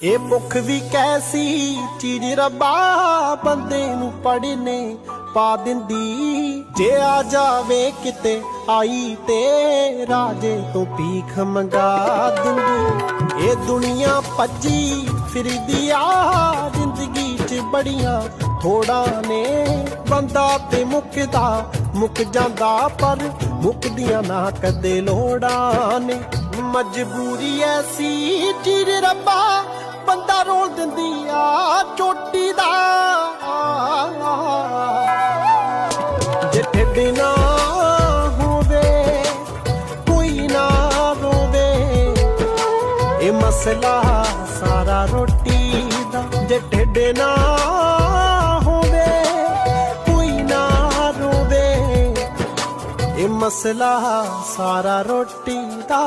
ਇਹ ਭੁੱਖ ਵੀ ਕੈਸੀ ਚੀਜ਼ ਰੱਬਾ ਬੰਦੇ ਨੂੰ ਪੜਨੇ ਪਾ ਦਿੰਦੀ। ਜੇ ਆ ਜਾਵੇ ਕਿਤੇ ਆਈ ਤੇ ਰਾਜੇ ਤੋਂ ਭੀਖ ਮੰਗਾ ਦਿੰਦੀ। ਇਹ ਦੁਨੀਆ ਭੱਜੀ ਫਿਰਦੀ ਆ ਜ਼ਿੰਦਗੀ 'ਚ ਬੜੀਆਂ ਥੋੜਾਂ ਨੇ। ਬੰਦਾ ਤੇ ਮੁੱਕ ਜਾਂਦਾ ਪਰ ਮੁੱਕਦੀਆਂ ਨਾ ਕਦੇ ਲੋੜਾਂ ਨੇ। ਮਜਬੂਰੀ ਐਸੀ ਚੀਜ਼ ਰੱਬਾ ਬੰਦਾ ਰੋਲ ਦਿੰਦੀ ਆ ਚੋਟੀ ਦਾ। ਜੇ ਢਿੱਡ ਨਾ ਹੋਵੇ ਕੋਈ ਨਾ ਰੋਵੇ, ਇਹ ਮਸਲਾ ਸਾਰਾ ਰੋਟੀ ਦਾ। ਜੇ ਢਿੱਡ ਨਾ ਹੋਵੇ ਕੋਈ ਨਾ ਰੋਵੇ, ਇਹ ਮਸਲਾ ਸਾਰਾ ਰੋਟੀ ਦਾ।